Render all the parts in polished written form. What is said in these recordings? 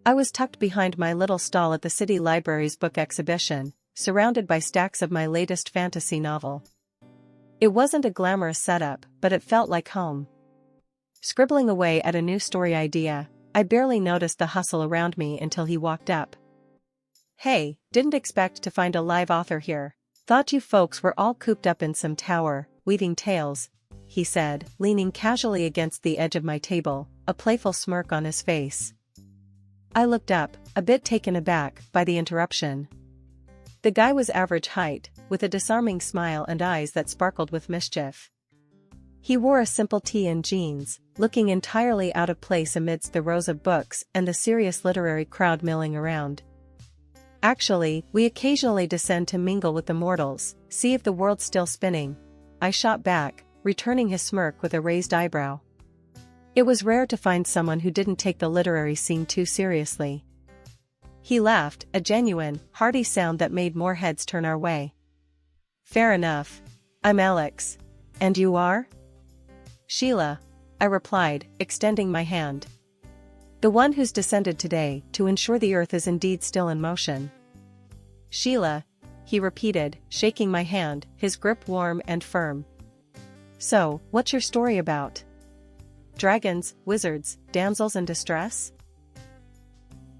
I was tucked behind my little stall at the city library's book exhibition, surrounded by stacks of my latest fantasy novel. It wasn't a glamorous setup, but it felt like home. Scribbling away at a new story idea, I barely noticed the hustle around me until he walked up. "Hey, didn't expect to find a live author here. Thought you folks were all cooped up in some tower, weaving tales," he said, leaning casually against the edge of my table, a playful smirk on his face. I looked up, a bit taken aback by the interruption. The guy was average height, with a disarming smile and eyes that sparkled with mischief. He wore a simple tee and jeans, looking entirely out of place amidst the rows of books and the serious literary crowd milling around. "Actually, we occasionally descend to mingle with the mortals, see if the world's still spinning," I shot back, returning his smirk with a raised eyebrow. It was rare to find someone who didn't take the literary scene too seriously. He laughed, a genuine, hearty sound that made more heads turn our way. "Fair enough. I'm Alex. And you are?" "Sheila," I replied, extending my hand. "The one who's descended today to ensure the earth is indeed still in motion." "Sheila," he repeated, shaking my hand, his grip warm and firm. "So, what's your story about? Dragons, wizards, damsels in distress?"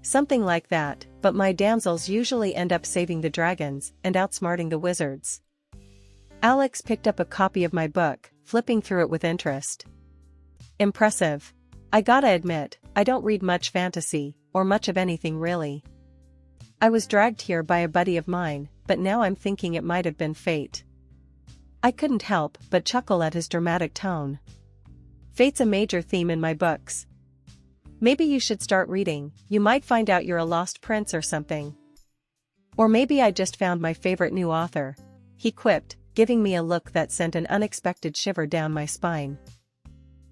"Something like that, but my damsels usually end up saving the dragons and outsmarting the wizards." Alex picked up a copy of my book, flipping through it with interest. "Impressive. I gotta admit, I don't read much fantasy, or much of anything really. I was dragged here by a buddy of mine, but now I'm thinking it might have been fate." I couldn't help but chuckle at his dramatic tone. "Fate's a major theme in my books. Maybe you should start reading, you might find out you're a lost prince or something. Or maybe I just found my favorite new author," he quipped, giving me a look that sent an unexpected shiver down my spine.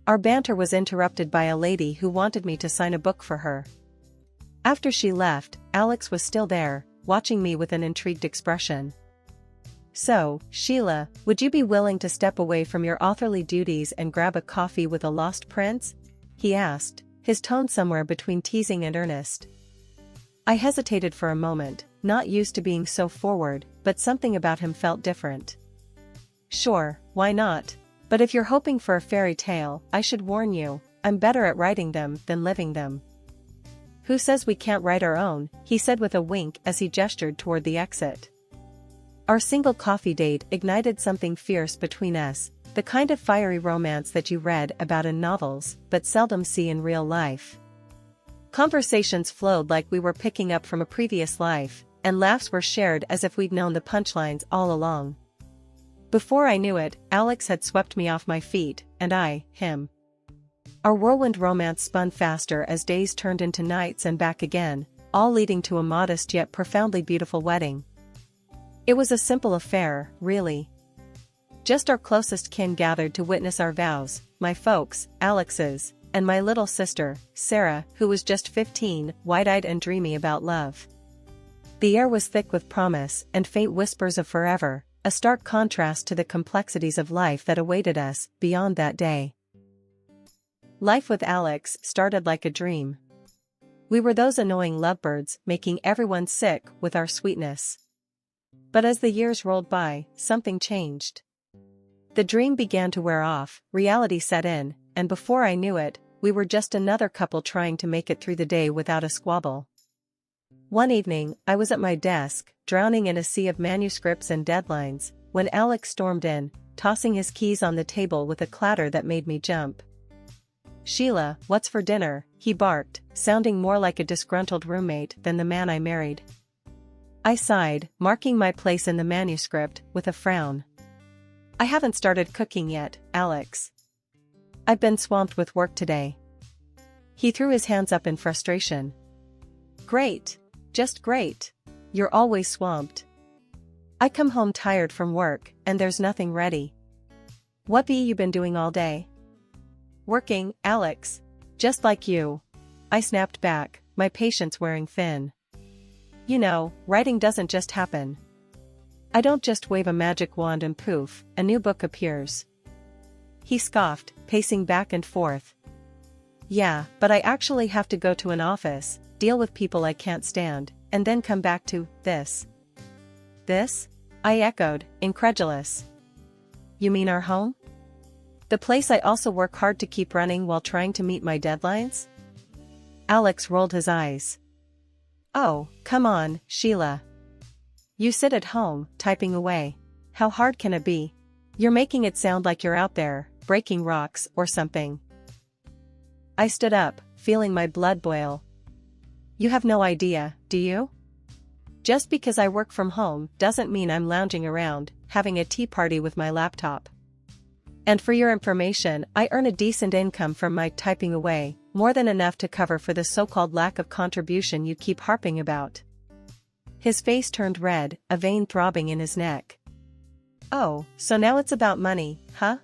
Our banter was interrupted by a lady who wanted me to sign a book for her. After she left, Alex was still there, watching me with an intrigued expression. "So, Sheila, would you be willing to step away from your authorly duties and grab a coffee with a lost prince?" he asked, his tone somewhere between teasing and earnest. I hesitated for a moment, not used to being so forward, but something about him felt different. "Sure, why not? But if you're hoping for a fairy tale, I should warn you, I'm better at writing them than living them." "Who says we can't write our own?" he said with a wink as he gestured toward the exit. Our single coffee date ignited something fierce between us, the kind of fiery romance that you read about in novels, but seldom see in real life. Conversations flowed like we were picking up from a previous life, and laughs were shared as if we'd known the punchlines all along. Before I knew it, Alex had swept me off my feet, and I, him. Our whirlwind romance spun faster as days turned into nights and back again, all leading to a modest yet profoundly beautiful wedding. It was a simple affair, really. Just our closest kin gathered to witness our vows, my folks, Alex's, and my little sister, Sarah, who was just 15, wide-eyed and dreamy about love. The air was thick with promise and faint whispers of forever, a stark contrast to the complexities of life that awaited us beyond that day. Life with Alex started like a dream. We were those annoying lovebirds making everyone sick with our sweetness. But as the years rolled by, something changed. The dream began to wear off, reality set in, and before I knew it, we were just another couple trying to make it through the day without a squabble. One evening, I was at my desk, drowning in a sea of manuscripts and deadlines, when Alex stormed in, tossing his keys on the table with a clatter that made me jump. "Sheila, what's for dinner?" he barked, sounding more like a disgruntled roommate than the man I married. I sighed, marking my place in the manuscript with a frown. "I haven't started cooking yet, Alex. I've been swamped with work today." He threw his hands up in frustration. "Great. Just great. You're always swamped. I come home tired from work, and there's nothing ready." "What be you been doing all day?" "Working, Alex. Just like you." I snapped back, my patience wearing thin. "You know, writing doesn't just happen. I don't just wave a magic wand and poof, a new book appears." He scoffed, pacing back and forth. "Yeah, but I actually have to go to an office, deal with people I can't stand, and then come back to this. This? I echoed, incredulous. You mean our home? The place I also work hard to keep running while trying to meet my deadlines? Alex rolled his eyes. Oh, come on, Sheila. You sit at home, typing away. How hard can it be? You're making it sound like you're out there, breaking rocks or something. I stood up, feeling my blood boil. You have no idea, do you? Just because I work from home doesn't mean I'm lounging around, having a tea party with my laptop. And for your information, I earn a decent income from my typing away, more than enough to cover for the so-called lack of contribution you keep harping about. His face turned red, a vein throbbing in his neck. Oh, so now it's about money, huh?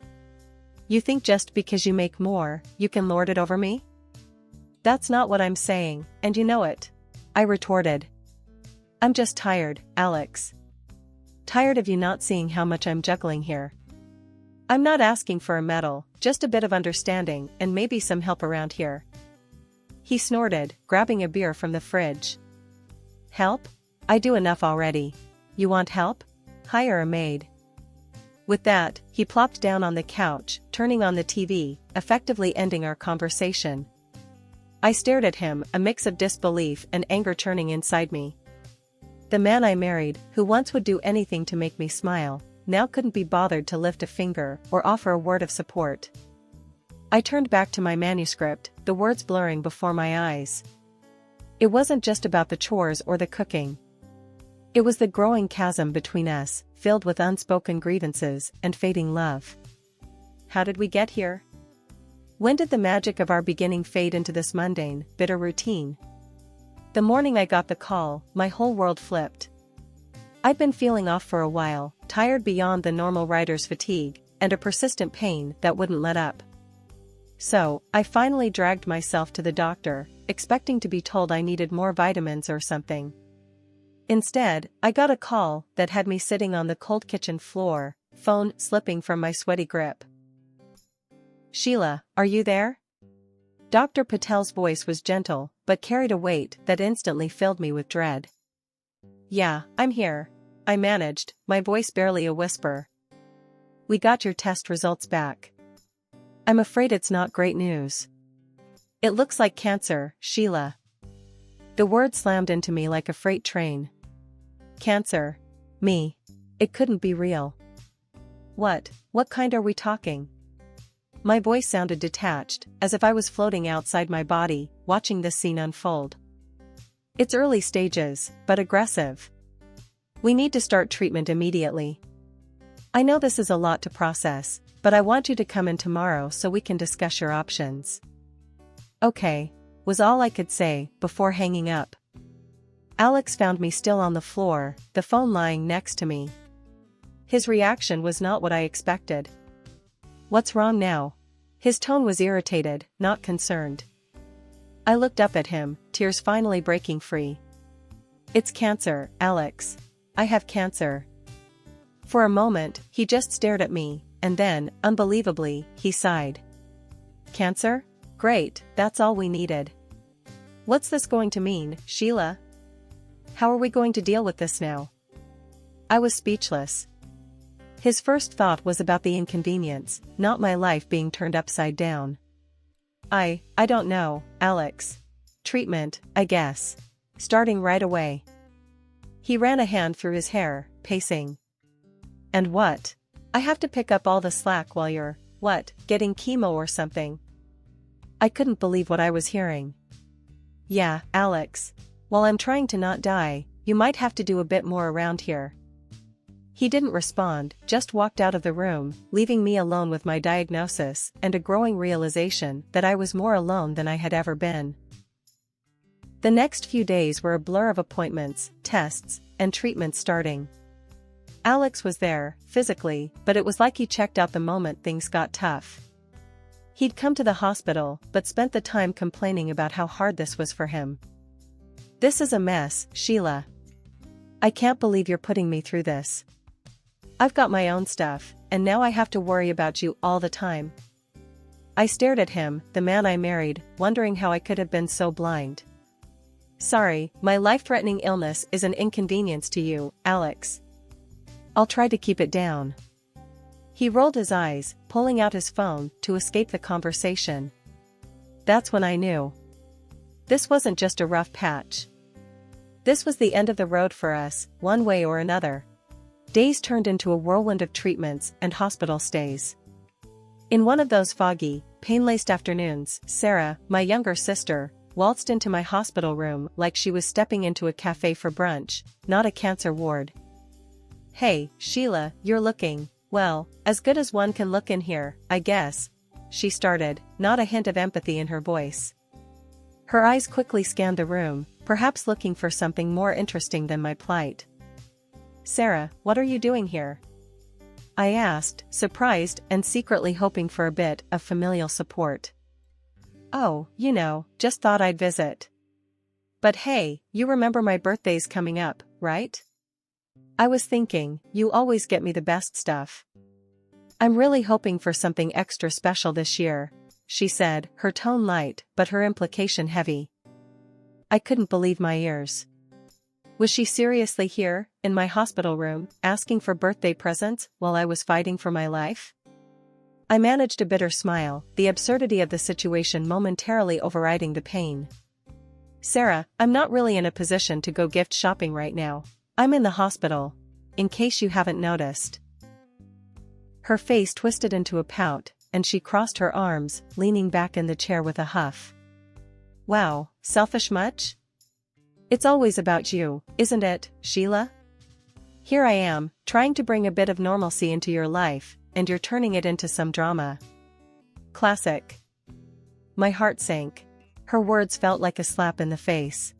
You think just because you make more, you can lord it over me? That's not what I'm saying, and you know it. I retorted. I'm just tired, Alex. Tired of you not seeing how much I'm juggling here. I'm not asking for a medal, just a bit of understanding and maybe some help around here. He snorted, grabbing a beer from the fridge. Help? I do enough already. You want help? Hire a maid. With that, he plopped down on the couch, turning on the TV, effectively ending our conversation. I stared at him, a mix of disbelief and anger churning inside me. The man I married, who once would do anything to make me smile, now couldn't be bothered to lift a finger or offer a word of support. I turned back to my manuscript, the words blurring before my eyes. It wasn't just about the chores or the cooking. It was the growing chasm between us, filled with unspoken grievances and fading love. How did we get here? When did the magic of our beginning fade into this mundane, bitter routine? The morning I got the call, my whole world flipped. I'd been feeling off for a while, tired beyond the normal writer's fatigue, and a persistent pain that wouldn't let up. So, I finally dragged myself to the doctor, expecting to be told I needed more vitamins or something. Instead, I got a call that had me sitting on the cold kitchen floor, phone slipping from my sweaty grip. Sheila, are you there? Dr. Patel's voice was gentle, but carried a weight that instantly filled me with dread. Yeah, I'm here. I managed, my voice barely a whisper. We got your test results back. I'm afraid it's not great news. It looks like cancer, Sheila. The word slammed into me like a freight train. Cancer. Me. It couldn't be real. What kind are we talking? My voice sounded detached, as if I was floating outside my body, watching this scene unfold. It's early stages, but aggressive. We need to start treatment immediately. I know this is a lot to process, but I want you to come in tomorrow so we can discuss your options. Okay, was all I could say, before hanging up. Alex found me still on the floor, the phone lying next to me. His reaction was not what I expected. What's wrong now? His tone was irritated, not concerned. I looked up at him, tears finally breaking free. It's cancer, Alex. I have cancer. For a moment, he just stared at me, and then, unbelievably, he sighed. Cancer? Great, that's all we needed. What's this going to mean, Sheila? How are we going to deal with this now? I was speechless. His first thought was about the inconvenience, not my life being turned upside down. I don't know, Alex. Treatment, I guess. Starting right away. He ran a hand through his hair, pacing. And what? I have to pick up all the slack while you're, getting chemo or something? I couldn't believe what I was hearing. Yeah, Alex. While I'm trying to not die, you might have to do a bit more around here. He didn't respond, just walked out of the room, leaving me alone with my diagnosis and a growing realization that I was more alone than I had ever been. The next few days were a blur of appointments, tests, and treatments starting. Alex was there, physically, but it was like he checked out the moment things got tough. He'd come to the hospital, but spent the time complaining about how hard this was for him. This is a mess, Sheila. I can't believe you're putting me through this. I've got my own stuff, and now I have to worry about you all the time. I stared at him, the man I married, wondering how I could have been so blind. Sorry, my life-threatening illness is an inconvenience to you, Alex. I'll try to keep it down. He rolled his eyes, pulling out his phone to escape the conversation. That's when I knew. This wasn't just a rough patch. This was the end of the road for us, one way or another. Days turned into a whirlwind of treatments and hospital stays. In one of those foggy, pain-laced afternoons, Sarah, my younger sister, waltzed into my hospital room like she was stepping into a cafe for brunch, not a cancer ward. Hey, Sheila, you're looking, well, as good as one can look in here, I guess, she started, not a hint of empathy in her voice. Her eyes quickly scanned the room, perhaps looking for something more interesting than my plight. Sarah, what are you doing here? I asked, surprised and secretly hoping for a bit of familial support. Oh, just thought I'd visit. But hey, you remember my birthday's coming up, right? I was thinking, you always get me the best stuff. I'm really hoping for something extra special this year, she said, her tone light, but her implication heavy. I couldn't believe my ears. Was she seriously here, in my hospital room, asking for birthday presents while I was fighting for my life? I managed a bitter smile, the absurdity of the situation momentarily overriding the pain. Sarah, I'm not really in a position to go gift shopping right now. I'm in the hospital, in case you haven't noticed. Her face twisted into a pout, and she crossed her arms, leaning back in the chair with a huff. Wow, selfish much? It's always about you, isn't it, Sheila? Here I am, trying to bring a bit of normalcy into your life, and you're turning it into some drama. Classic. My heart sank. Her words felt like a slap in the face.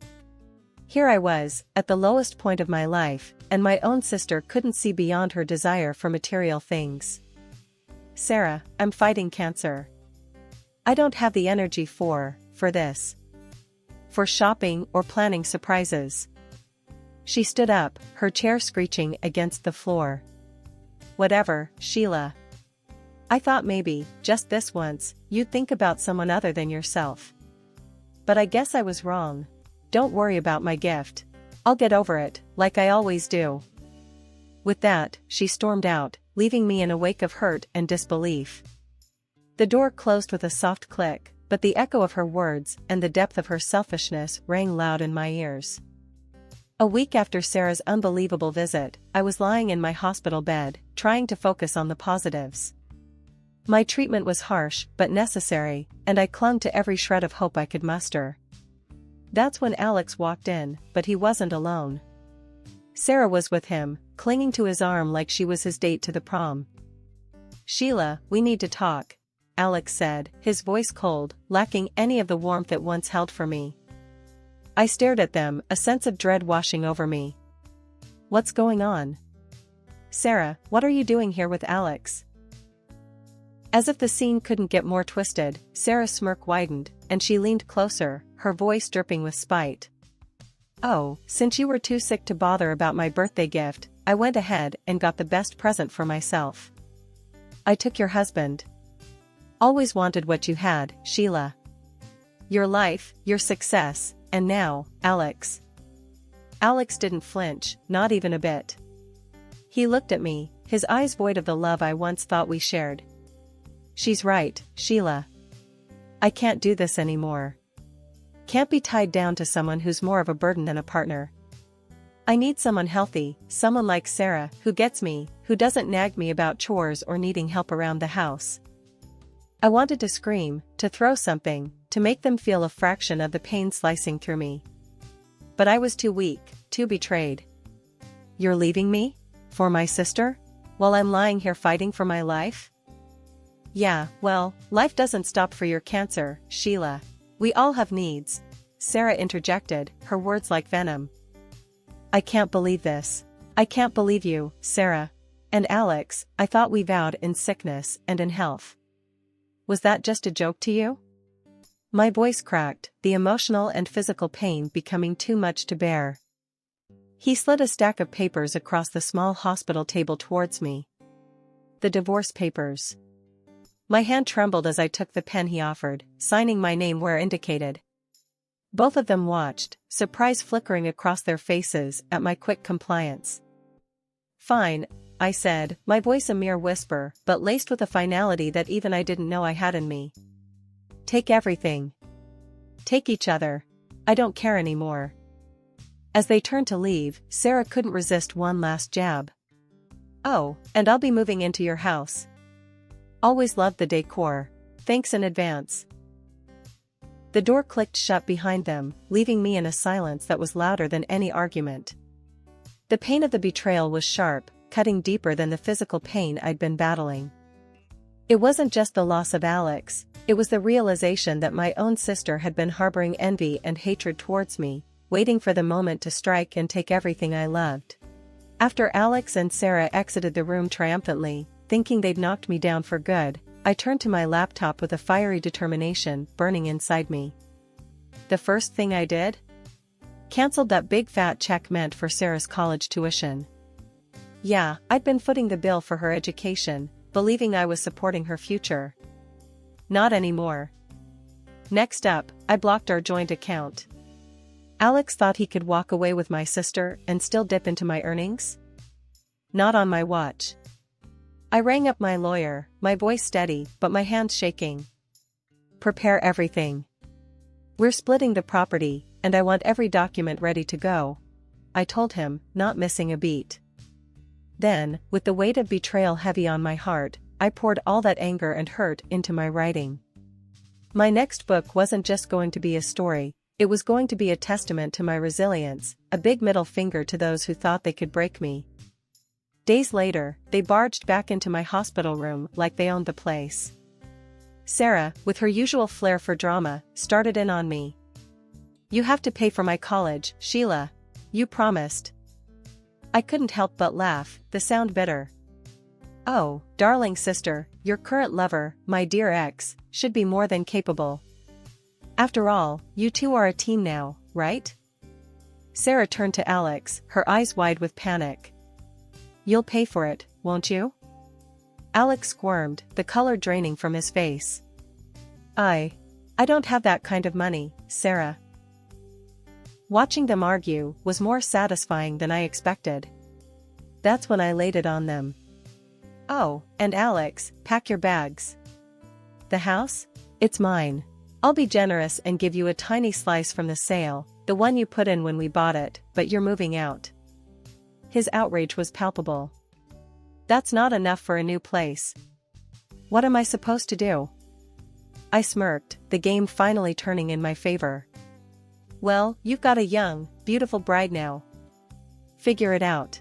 Here I was, at the lowest point of my life, and my own sister couldn't see beyond her desire for material things. Sarah, I'm fighting cancer. I don't have the energy for this. For shopping or planning surprises. She stood up, her chair screeching against the floor. Whatever, Sheila. I thought maybe, just this once, you'd think about someone other than yourself. But I guess I was wrong. Don't worry about my gift. I'll get over it, like I always do. With that, she stormed out, leaving me in a wake of hurt and disbelief. The door closed with a soft click, but the echo of her words and the depth of her selfishness rang loud in my ears. A week after Sarah's unbelievable visit, I was lying in my hospital bed, trying to focus on the positives. My treatment was harsh but necessary, and I clung to every shred of hope I could muster. That's when Alex walked in, but he wasn't alone. Sarah was with him, clinging to his arm like she was his date to the prom. Sheila, we need to talk, Alex said, his voice cold, lacking any of the warmth it once held for me. I stared at them, a sense of dread washing over me. What's going on? Sarah, what are you doing here with Alex? As if the scene couldn't get more twisted, Sarah's smirk widened, and she leaned closer, her voice dripping with spite. Oh, since you were too sick to bother about my birthday gift, I went ahead and got the best present for myself. I took your husband. Always wanted what you had, Sheila. Your life, your success, and now, Alex. Alex didn't flinch, not even a bit. He looked at me, his eyes void of the love I once thought we shared. She's right, Sheila. I can't do this anymore. Can't be tied down to someone who's more of a burden than a partner. I need someone healthy, someone like Sarah, who gets me, who doesn't nag me about chores or needing help around the house. I wanted to scream, to throw something, to make them feel a fraction of the pain slicing through me. But I was too weak, too betrayed. You're leaving me? For my sister? While I'm lying here fighting for my life? Yeah, well, life doesn't stop for your cancer, Sheila. We all have needs. Sarah interjected, her words like venom. I can't believe this. I can't believe you, Sarah. And Alex, I thought we vowed in sickness and in health. Was that just a joke to you? My voice cracked, the emotional and physical pain becoming too much to bear. He slid a stack of papers across the small hospital table towards me. The divorce papers. My hand trembled as I took the pen he offered, signing my name where indicated. Both of them watched, surprise flickering across their faces at my quick compliance. "Fine," I said, my voice a mere whisper, but laced with a finality that even I didn't know I had in me. "Take everything. Take each other. I don't care anymore." As they turned to leave, Sarah couldn't resist one last jab. "Oh, and I'll be moving into your house. Always loved the decor. Thanks in advance." The door clicked shut behind them, leaving me in a silence that was louder than any argument. The pain of the betrayal was sharp, cutting deeper than the physical pain I'd been battling. It wasn't just the loss of Alex, it was the realization that my own sister had been harboring envy and hatred towards me, waiting for the moment to strike and take everything I loved. After Alex and Sarah exited the room triumphantly, thinking they'd knocked me down for good, I turned to my laptop with a fiery determination burning inside me. The first thing I did? Cancelled that big fat check meant for Sarah's college tuition. Yeah, I'd been footing the bill for her education, believing I was supporting her future. Not anymore. Next up, I blocked our joint account. Alex thought he could walk away with my sister and still dip into my earnings? Not on my watch. I rang up my lawyer, my voice steady but my hands shaking. "Prepare everything. We're splitting the property, and I want every document ready to go," I told him, not missing a beat. Then, with the weight of betrayal heavy on my heart, I poured all that anger and hurt into my writing. My next book wasn't just going to be a story, it was going to be a testament to my resilience, a big middle finger to those who thought they could break me. Days later, they barged back into my hospital room like they owned the place. Sarah, with her usual flair for drama, started in on me. "You have to pay for my college, Sheila. You promised." I couldn't help but laugh, the sound bitter. "Oh, darling sister, your current lover, my dear ex, should be more than capable. After all, you two are a team now, right?" Sarah turned to Alex, her eyes wide with panic. "You'll pay for it, won't you?" Alex squirmed, the color draining from his face. I don't have that kind of money, Sarah." Watching them argue was more satisfying than I expected. That's when I laid it on them. "Oh, and Alex, pack your bags. The house? It's mine. I'll be generous and give you a tiny slice from the sale, the one you put in when we bought it, but you're moving out." His outrage was palpable. "That's not enough for a new place. What am I supposed to do?" I smirked, the game finally turning in my favor. "Well, you've got a young, beautiful bride now. Figure it out."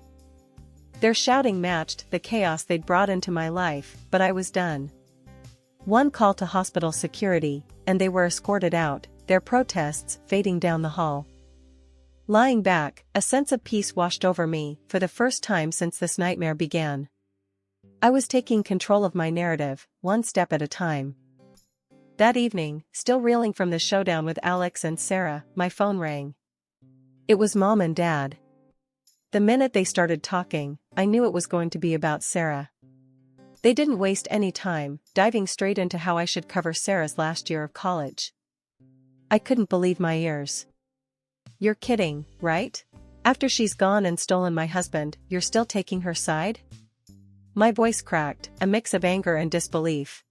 Their shouting matched the chaos they'd brought into my life, but I was done. One call to hospital security, and they were escorted out, their protests fading down the hall. Lying back, a sense of peace washed over me, for the first time since this nightmare began. I was taking control of my narrative, one step at a time. That evening, still reeling from the showdown with Alex and Sarah, my phone rang. It was Mom and Dad. The minute they started talking, I knew it was going to be about Sarah. They didn't waste any time, diving straight into how I should cover Sarah's last year of college. I couldn't believe my ears. "You're kidding, right? After she's gone and stolen my husband, you're still taking her side?" My voice cracked, a mix of anger and disbelief.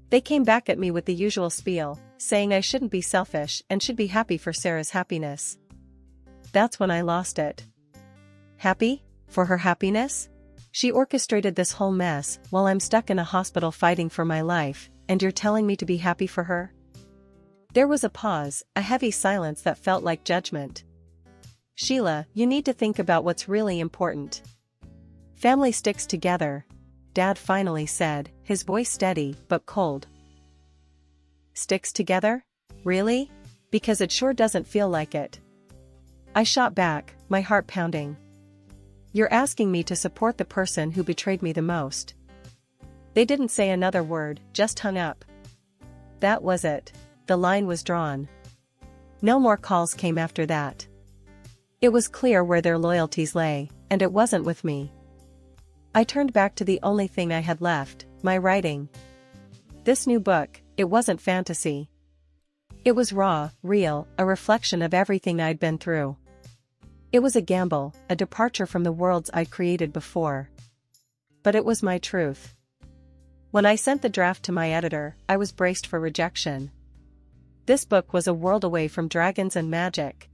They came back at me with the usual spiel, saying I shouldn't be selfish and should be happy for Sarah's happiness. That's when I lost it. Happy? For her happiness? She orchestrated this whole mess while I'm stuck in a hospital fighting for my life, and you're telling me to be happy for her? There was a pause, a heavy silence that felt like judgment. "Sheila, you need to think about what's really important. Family sticks together," Dad finally said, his voice steady but cold. "Sticks together? Really? Because it sure doesn't feel like it." I shot back, my heart pounding. "You're asking me to support the person who betrayed me the most." They didn't say another word, just hung up. That was it. The line was drawn. No more calls came after that. It was clear where their loyalties lay, and it wasn't with me. I turned back to the only thing I had left, my writing. This new book, it wasn't fantasy. It was raw, real, a reflection of everything I'd been through. It was a gamble, a departure from the worlds I'd created before. But it was my truth. When I sent the draft to my editor, I was braced for rejection. This book was a world away from dragons and magic.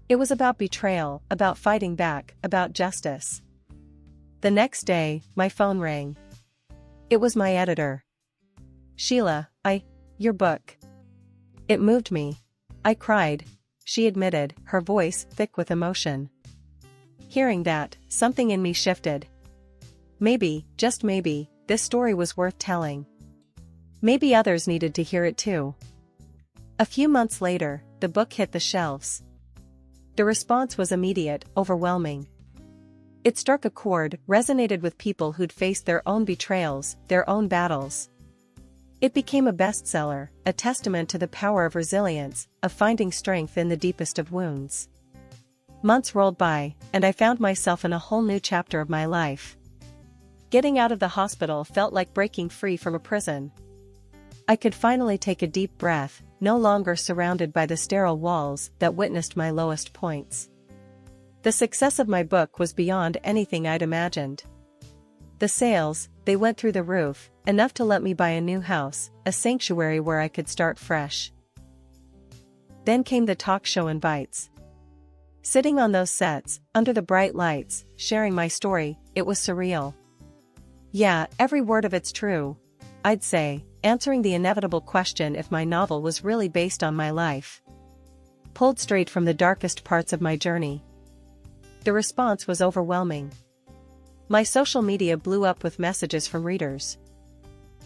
It was about betrayal, about fighting back, about justice. The next day, my phone rang. It was my editor. "Sheila, your book. It moved me. I cried," she admitted, her voice thick with emotion. Hearing that, something in me shifted. Maybe, just maybe, this story was worth telling. Maybe others needed to hear it too. A few months later, the book hit the shelves. The response was immediate, overwhelming. It struck a chord, resonated with people who'd faced their own betrayals, their own battles. It became a bestseller, a testament to the power of resilience, of finding strength in the deepest of wounds. Months rolled by, and I found myself in a whole new chapter of my life. Getting out of the hospital felt like breaking free from a prison. I could finally take a deep breath, no longer surrounded by the sterile walls that witnessed my lowest points. The success of my book was beyond anything I'd imagined. The sales, they went through the roof, enough to let me buy a new house, a sanctuary where I could start fresh. Then came the talk show invites. Sitting on those sets, under the bright lights, sharing my story, it was surreal. Yeah, every word of it's true, I'd say, answering the inevitable question if my novel was really based on my life. Pulled straight from the darkest parts of my journey. The response was overwhelming. My social media blew up with messages from readers.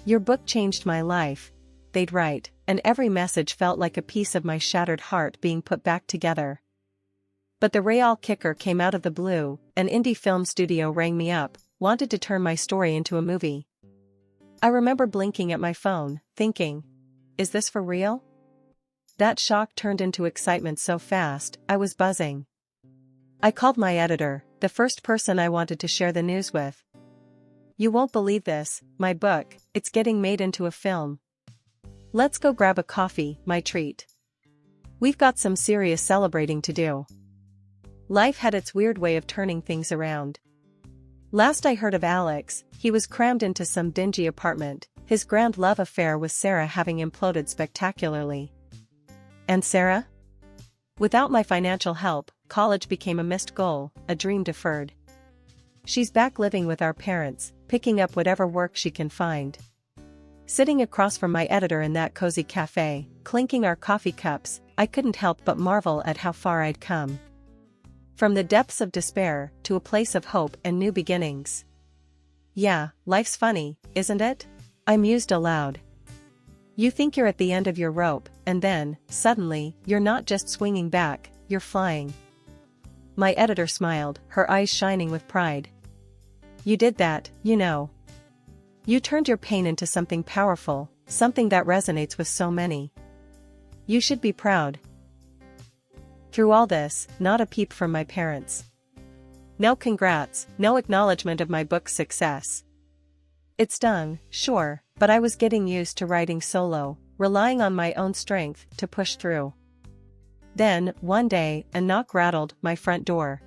"Your book changed my life," they'd write, and every message felt like a piece of my shattered heart being put back together. But the real kicker came out of the blue. An indie film studio rang me up, wanted to turn my story into a movie. I remember blinking at my phone, thinking, is this for real? That shock turned into excitement so fast, I was buzzing. I called my editor, the first person I wanted to share the news with. "You won't believe this, my book, it's getting made into a film. Let's go grab a coffee, my treat. We've got some serious celebrating to do." Life had its weird way of turning things around. Last I heard of Alex, he was crammed into some dingy apartment, his grand love affair with Sarah having imploded spectacularly. And Sarah? Without my financial help, college became a missed goal, a dream deferred. She's back living with our parents, picking up whatever work she can find. Sitting across from my editor in that cozy cafe, clinking our coffee cups, I couldn't help but marvel at how far I'd come. From the depths of despair, to a place of hope and new beginnings. Yeah, life's funny, isn't it? I mused aloud. You think you're at the end of your rope, and then, suddenly, you're not just swinging back, you're flying. My editor smiled, her eyes shining with pride. You did that, you know. You turned your pain into something powerful, something that resonates with so many. You should be proud. Through all this, not a peep from my parents. No congrats, no acknowledgement of my book's success. It stung, sure, but I was getting used to writing solo, relying on my own strength to push through. Then, one day, a knock rattled my front door.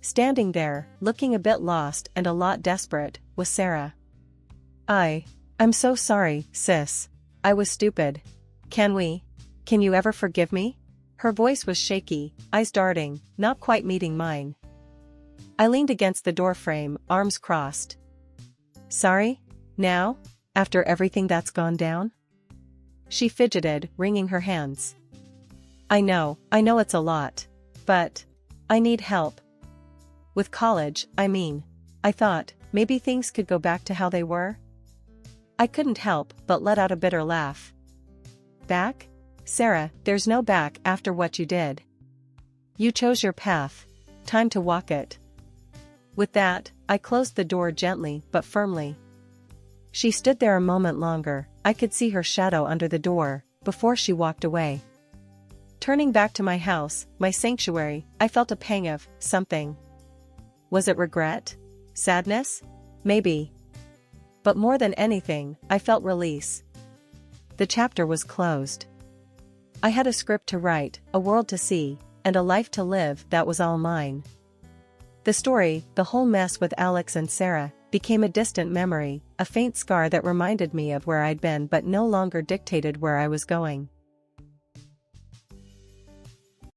Standing there, looking a bit lost and a lot desperate, was Sarah. I'm so sorry, sis. I was stupid. Can you ever forgive me? Her voice was shaky, eyes darting, not quite meeting mine. I leaned against the doorframe, arms crossed. Sorry? Now? After everything that's gone down? She fidgeted, wringing her hands. I know it's a lot. But I need help. With college, I thought, maybe things could go back to how they were? I couldn't help but let out a bitter laugh. Back? Sarah, there's no back after what you did. You chose your path. Time to walk it. With that, I closed the door gently but firmly. She stood there a moment longer, I could see her shadow under the door, before she walked away. Turning back to my house, my sanctuary, I felt a pang of something. Was it regret? Sadness? Maybe. But more than anything, I felt release. The chapter was closed. I had a script to write, a world to see, and a life to live that was all mine. The story, the whole mess with Alex and Sarah, became a distant memory, a faint scar that reminded me of where I'd been but no longer dictated where I was going.